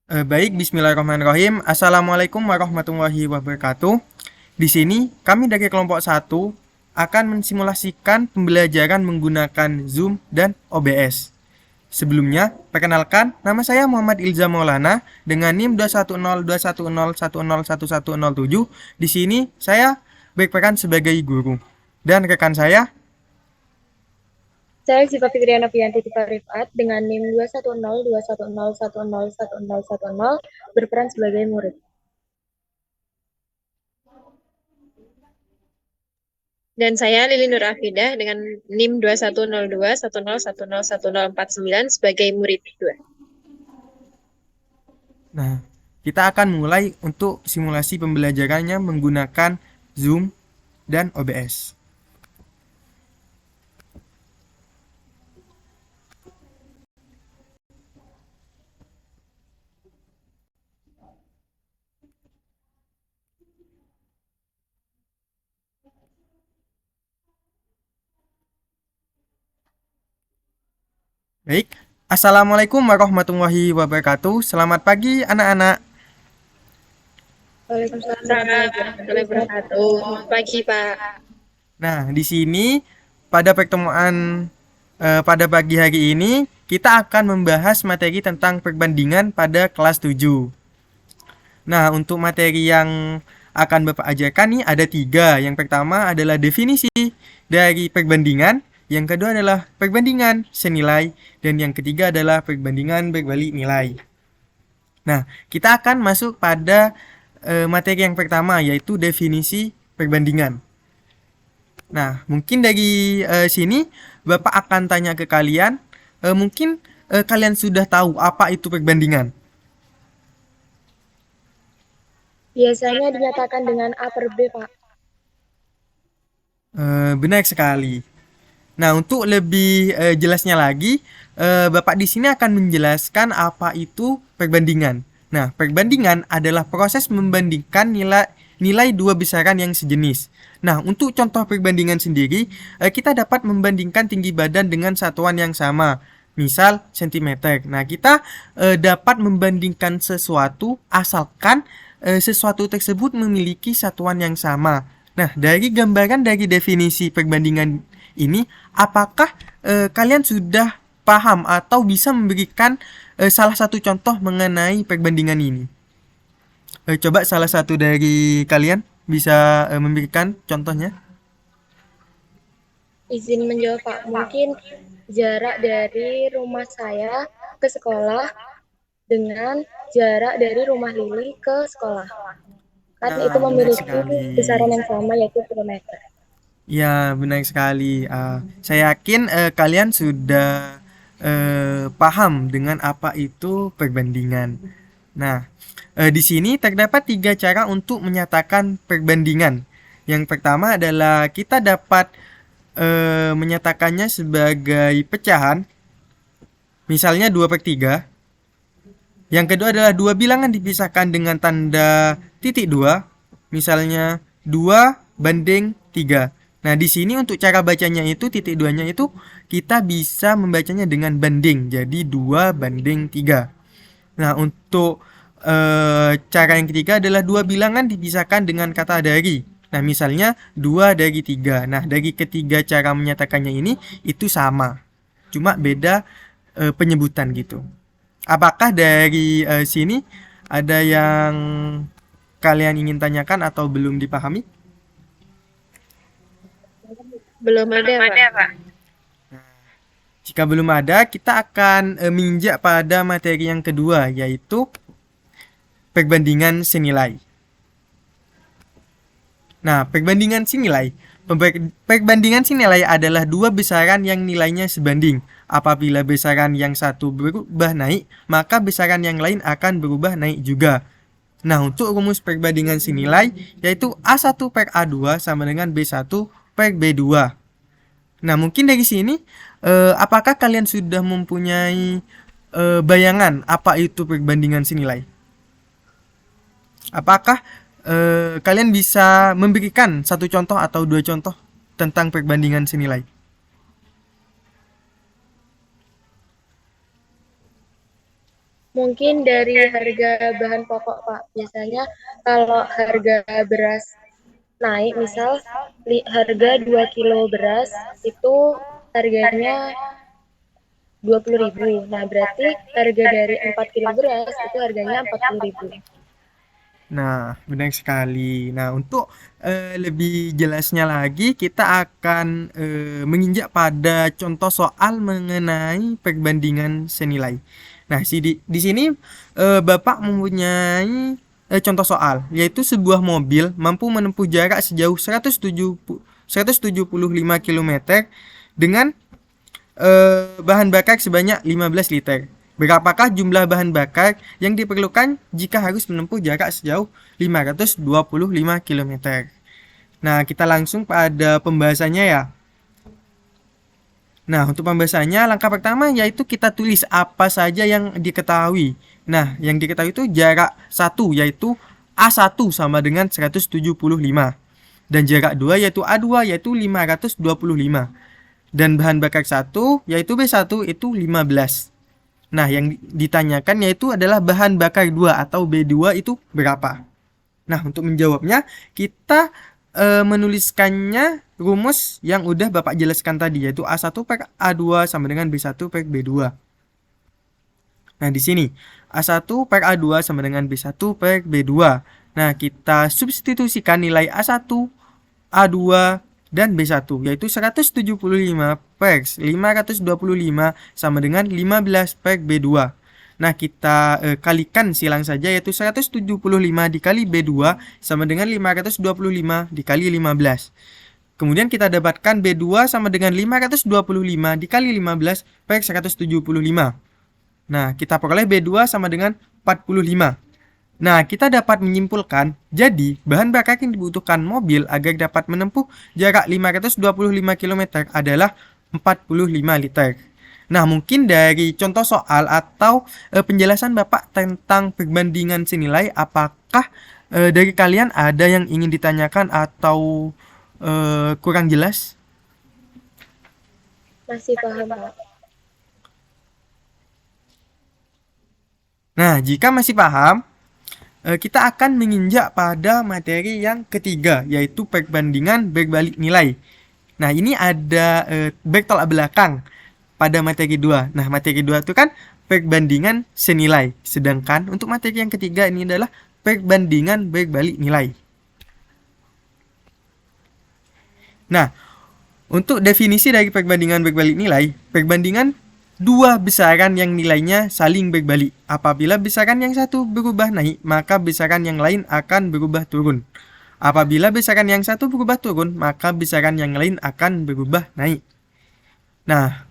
Baik, bismillahirrahmanirrahim. Assalamualaikum warahmatullahi wabarakatuh. Di sini, kami dari kelompok satu akan mensimulasikan pembelajaran menggunakan Zoom dan OBS. Sebelumnya, perkenalkan, nama saya Muhammad Ilza Maulana dengan NIM 2102101011107. Di sini, saya berperan sebagai guru. Dan rekan saya, Saya Ziva Fitriana Pianti Tifa Rifat dengan NIM 2102101011010 berperan sebagai murid. Dan saya Lili Nur Afidah dengan NIM 210210101049 sebagai murid 2. nah, kita akan mulai untuk simulasi pembelajarannya menggunakan Zoom dan OBS. Baik, Assalamualaikum warahmatullahi wabarakatuh. Selamat pagi anak-anak. Waalaikumsalam Warahmatullahi wabarakatuh. Selamat pagi, Pak. Nah, di sini pada pertemuan pada pagi hari ini kita akan membahas materi tentang perbandingan pada kelas 7. Nah, untuk materi yang akan Bapak ajarkan nih ada 3. Yang pertama adalah definisi dari perbandingan, yang kedua adalah perbandingan senilai, dan yang ketiga adalah perbandingan berbalik nilai. Nah, kita akan masuk pada materi yang pertama, yaitu definisi perbandingan. Nah, mungkin dari sini Bapak akan tanya ke kalian, mungkin kalian sudah tahu apa itu perbandingan. Biasanya dinyatakan dengan A per B, Pak. Benar sekali. Nah, untuk lebih jelasnya lagi, Bapak di sini akan menjelaskan apa itu perbandingan. Nah, perbandingan adalah proses membandingkan nilai dua besaran yang sejenis. Nah, untuk contoh perbandingan sendiri, kita dapat membandingkan tinggi badan dengan satuan yang sama. Misal sentimeter. Nah, kita dapat membandingkan sesuatu asalkan sesuatu tersebut memiliki satuan yang sama. Nah, dari gambaran dari definisi perbandingan ini, apakah kalian sudah paham atau bisa memberikan salah satu contoh mengenai perbandingan ini? Coba salah satu dari kalian bisa memberikan contohnya. Izin menjawab, Pak. Mungkin jarak dari rumah saya ke sekolah dengan jarak dari rumah Lili ke sekolah. Kan Nah, itu benar memiliki sekali. besaran yang sama, yaitu kilometer. Ya, benar sekali. Saya yakin kalian sudah paham dengan apa itu perbandingan. Nah, di sini terdapat 3 cara untuk menyatakan perbandingan. Yang pertama adalah kita dapat menyatakannya sebagai pecahan, misalnya 2/3. Yang kedua adalah dua bilangan dipisahkan dengan tanda titik 2, misalnya 2/3. Nah, di sini untuk cara bacanya itu titik 2-nya itu kita bisa membacanya dengan banding, jadi 2/3. Nah, untuk cara yang ketiga adalah dua bilangan dipisahkan dengan kata dari. Nah, misalnya 2/3. Nah, dari ketiga cara menyatakannya ini itu sama, cuma beda penyebutan gitu. Apakah dari sini ada yang kalian ingin tanyakan atau belum dipahami? Belum ada, Pak. Jika belum ada, kita akan menginjak pada materi yang kedua, yaitu perbandingan senilai. Nah, perbandingan senilai adalah dua besaran yang nilainya sebanding. Apabila besaran yang satu berubah naik, maka besaran yang lain akan berubah naik juga. Nah, untuk rumus perbandingan senilai, yaitu A1 per A2 sama dengan B1 per B2. Nah, mungkin dari sini, apakah kalian sudah mempunyai bayangan apa itu perbandingan senilai? Apakah kalian bisa memberikan satu contoh atau 2 contoh tentang perbandingan senilai? Mungkin dari harga bahan pokok, Pak. Biasanya kalau harga beras naik, misal harga 2 kilo beras itu harganya 20.000. Nah, berarti harga dari 4 kilo beras itu harganya 40.000. Nah, benar sekali. Nah, untuk lebih jelasnya lagi, kita akan menginjak pada contoh soal mengenai perbandingan senilai. Nah, di sini Bapak mempunyai contoh soal, yaitu sebuah mobil mampu menempuh jarak sejauh 175 km dengan bahan bakar sebanyak 15 liter. Berapakah jumlah bahan bakar yang diperlukan jika harus menempuh jarak sejauh 525 km? Nah, kita langsung pada pembahasannya ya. Nah, untuk pembahasannya langkah pertama yaitu kita tulis apa saja yang diketahui. Nah, yang diketahui itu jarak 1 yaitu A1 sama dengan 175 dan jarak 2 yaitu A2 yaitu 525. Dan bahan bakar 1 yaitu B1 itu 15. Nah, yang ditanyakan yaitu adalah bahan bakar 2 atau B2 itu berapa. Nah, untuk menjawabnya kita menuliskannya rumus yang udah Bapak jelaskan tadi, yaitu A1 per A2 sama dengan B1 per B2. Nah, di sini A1 per A2 sama dengan B1 per B2. Nah, kita substitusikan nilai A1, A2, dan B1, yaitu 175 per 525 sama dengan 15 per B2. Nah, kita kalikan silang saja, yaitu 175 dikali B2 sama dengan 525 dikali 15. Kemudian kita dapatkan B2 sama dengan 525 dikali 15 per 175. Nah, kita peroleh B2 sama dengan 45. Nah, kita dapat menyimpulkan, jadi bahan bakar yang dibutuhkan mobil agar dapat menempuh jarak 525 km adalah 45 liter. Nah, mungkin dari contoh soal atau penjelasan Bapak tentang perbandingan senilai, apakah dari kalian ada yang ingin ditanyakan atau kurang jelas? Masih paham, Pak? Nah, jika masih paham, kita akan menginjak pada materi yang ketiga, yaitu perbandingan berbalik nilai. Nah, ini ada bertolak belakang pada materi 2. Nah, materi 2 itu kan perbandingan senilai. Sedangkan untuk materi yang ketiga ini adalah perbandingan berbalik nilai. Nah, untuk definisi dari perbandingan berbalik nilai, perbandingan dua besaran yang nilainya saling berbalik. Apabila besaran yang satu berubah naik, maka besaran yang lain akan berubah turun. Apabila besaran yang satu berubah turun, maka besaran yang lain akan berubah naik. Nah,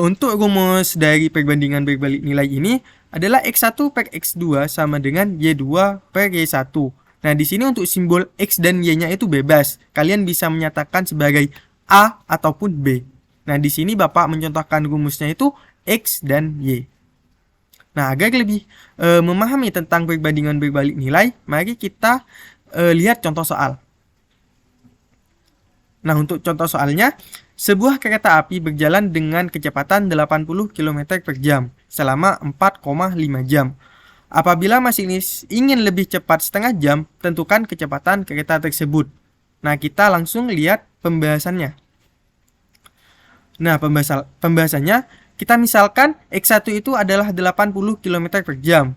untuk rumus dari perbandingan berbalik nilai ini adalah X1 per X2 sama dengan Y2 per Y1. Nah, di sini untuk simbol X dan Y-nya itu bebas. Kalian bisa menyatakan sebagai A ataupun B. Nah, di sini Bapak mencontohkan rumusnya itu X dan Y. Nah, agar lebih memahami tentang perbandingan berbalik nilai, mari kita lihat contoh soal. Nah, untuk contoh soalnya, sebuah kereta api berjalan dengan kecepatan 80 km per jam selama 4,5 jam. Apabila masinis ingin lebih cepat setengah jam, tentukan kecepatan kereta tersebut. Nah, kita langsung lihat pembahasannya. Nah, pembahasannya, kita misalkan X1 itu adalah 80 km per jam.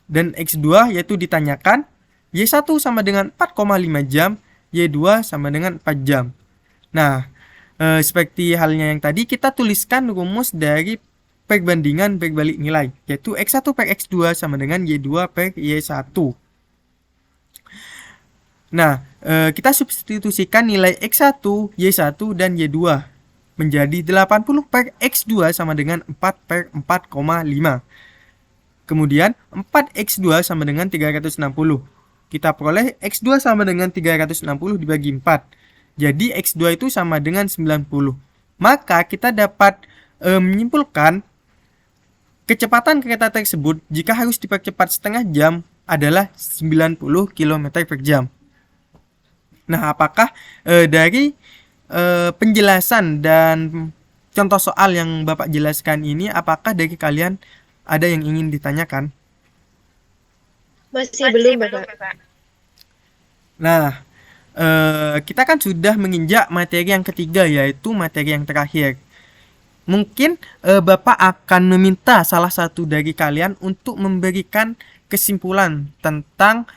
Dan X2 yaitu ditanyakan, Y1 sama dengan 4,5 jam, Y2 sama dengan 4 jam. Nah, seperti halnya yang tadi, kita tuliskan rumus dari perbandingan berbalik nilai, yaitu X1 per X2 sama dengan Y2 per Y1. Nah, kita substitusikan nilai X1, Y1, dan Y2 menjadi 80 per X2 sama dengan 4 per 4,5. Kemudian 4X2 sama dengan 360. Kita peroleh X2 sama dengan 360 dibagi 4. Jadi X2 itu sama dengan 90. Maka kita dapat menyimpulkan kecepatan kereta tersebut jika harus dipercepat setengah jam adalah 90 km per jam. Nah, apakah dari penjelasan dan contoh soal yang Bapak jelaskan ini, apakah dari kalian Ada yang ingin ditanyakan? Masih belum, Bapak. Nah, kita kan sudah menginjak materi yang ketiga, yaitu materi yang terakhir. Mungkin Bapak akan meminta salah satu dari kalian untuk memberikan kesimpulan tentang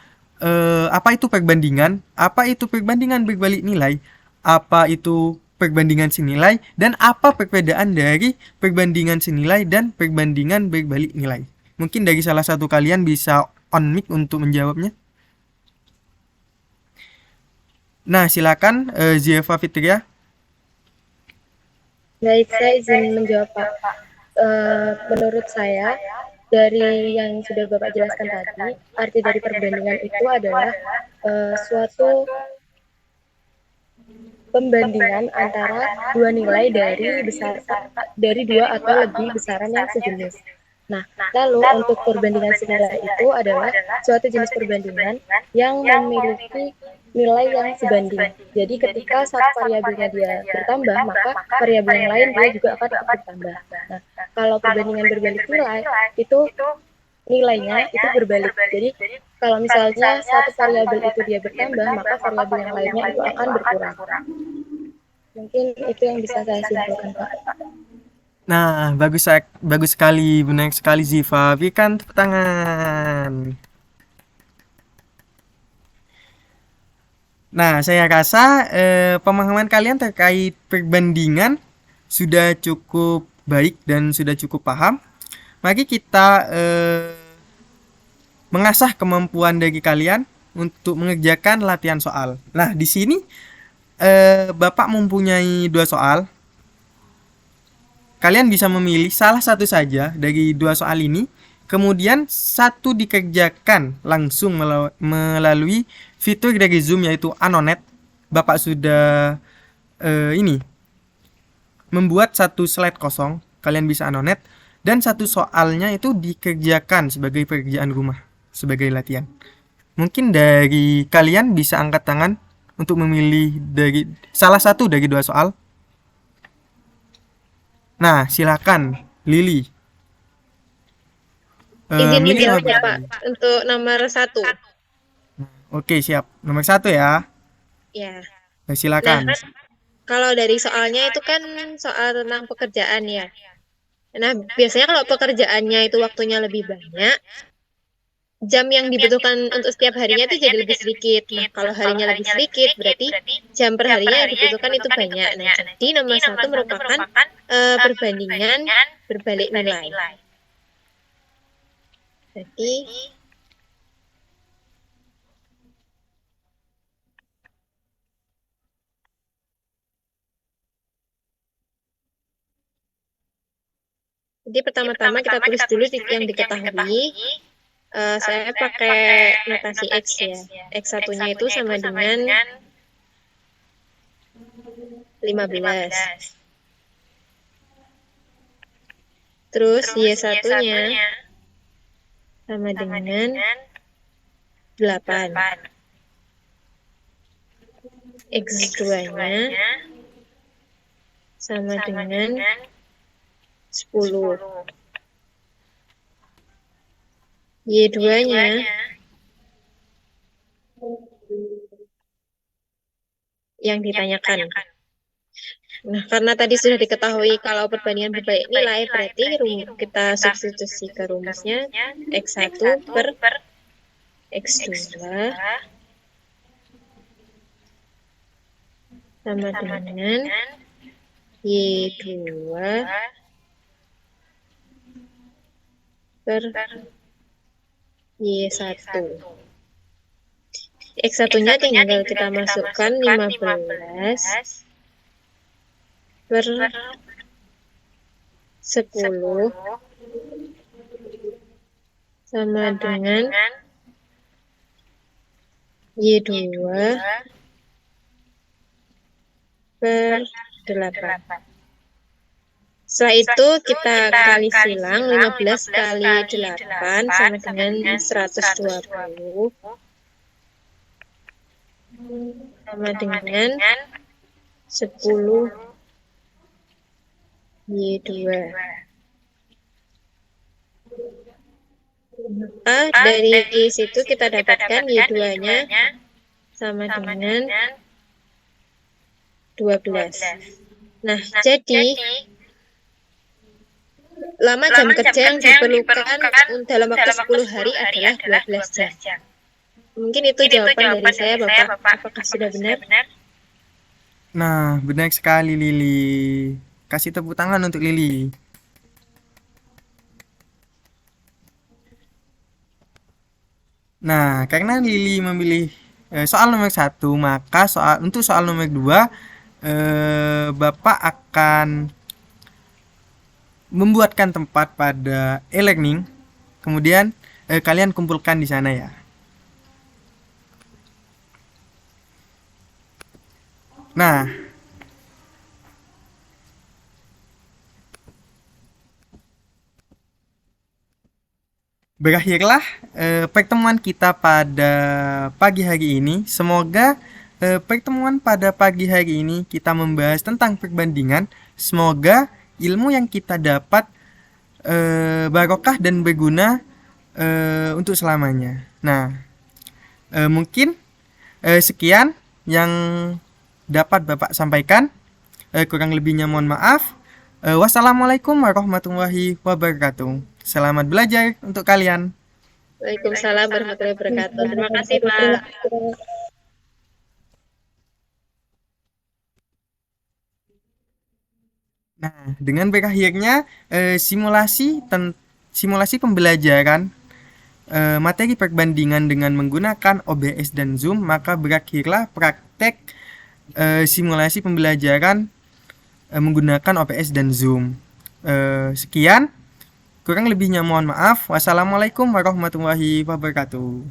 apa itu perbandingan, apa itu perbandingan berbalik nilai, apa itu perbandingan senilai, dan apa perbedaan dari perbandingan senilai dan perbandingan berbalik nilai. Mungkin dari salah satu kalian bisa on mic untuk menjawabnya. Nah, silakan Zieva Fitria. Baik, saya izin menjawab, Pak. Menurut saya, dari yang sudah Bapak jelaskan tadi, arti dari perbandingan itu adalah suatu pembandingan antara dua nilai dari dua atau lebih besaran yang sejenis. Nah, lalu untuk perbandingan senilai itu adalah suatu jenis perbandingan yang memiliki nilai yang sebanding. Jadi ketika satu variabelnya dia bertambah, maka variabel yang lain dia juga akan ikut bertambah. Nah, kalau perbandingan berbalik nilai, itu nilainya itu berbalik. Jadi kalau misalnya satu variabel itu dia bertambah, maka variabel yang lainnya itu akan berkurang. Mungkin itu yang bisa saya simpulkan, Pak. Nah, bagus sekali, benar sekali Ziva. Berikan tepuk tangan. Nah, saya rasa pemahaman kalian terkait perbandingan sudah cukup baik dan sudah cukup paham. Mari kita mengasah kemampuan dari kalian untuk mengerjakan latihan soal. Nah, di sini Bapak mempunyai 2 soal. Kalian bisa memilih salah satu saja dari 2 soal ini, kemudian satu dikerjakan langsung melalui fitur dari Zoom yaitu Anonet. Bapak sudah ini membuat satu slide kosong, kalian bisa Anonet, dan satu soalnya itu dikerjakan sebagai pekerjaan rumah, sebagai latihan. Mungkin dari kalian bisa angkat tangan untuk memilih dari salah satu dari 2 soal. Nah, silakan Lili. Izin Milih menjawab nomor ya, Pak, untuk nomor 1. Oke, siap. Nomor 1 ya. Ya. Nah, Nah, silakan. kalau dari soalnya itu kan soal tentang pekerjaan ya. Nah, biasanya kalau pekerjaannya itu waktunya lebih banyak, jam yang dibutuhkan untuk setiap harinya itu jadi lebih sedikit. Nah, kalau harinya lebih sedikit, berarti jam per harinya yang dibutuhkan itu banyak. Nah, jadi nomor 1 merupakan perbandingan berbalik nilai. Jadi, pertama-tama kita tulis dulu yang diketahui. Saya pakai notasi X ya. X1-nya itu sama dengan 15. Terus Y1-nya sama dengan 8. X2-nya sama dengan 10. Y2-nya yang ditanyakan. Nah, karena tadi sudah diketahui kalau perbandingan berbalik nilai, berarti kita substitusi ke rumusnya X1 per X2 sama dengan Y2 per Y1. X1-nya tinggal kita masukkan 15 per 10 sama dengan Y2 per 8. Setelah itu kita kali silang 15 kali 8 sama dengan 120 sama dengan 10 Y2. Dari situ kita dapatkan Y2-nya sama dengan 12. Nah, jadi lama jam kerja yang diperlukan dalam waktu 10 hari adalah 12 jam. Mungkin itu jawaban dari saya, Bapak. Apakah sudah benar? Nah, benar sekali Lili. Kasih tepuk tangan untuk Lili. Nah, karena Lili memilih soal nomor 1, maka untuk soal nomor 2 Bapak akan membuatkan tempat pada e-learning. Kemudian kalian kumpulkan di sana ya. Nah, berakhirlah pertemuan kita pada pagi hari ini. Semoga pertemuan pada pagi hari ini kita membahas tentang perbandingan. Semoga ilmu yang kita dapat barokah dan berguna untuk selamanya. Nah, mungkin sekian yang dapat Bapak sampaikan. Kurang lebihnya mohon maaf. Wassalamualaikum warahmatullahi wabarakatuh. Selamat belajar untuk kalian. Waalaikumsalam warahmatullahi wabarakatuh. Terima kasih, Pak. Nah, dengan berakhirnya simulasi pembelajaran materi perbandingan dengan menggunakan OBS dan Zoom, maka berakhirlah praktek simulasi pembelajaran menggunakan OBS dan Zoom. Sekian, kurang lebihnya mohon maaf. Wassalamualaikum warahmatullahi wabarakatuh.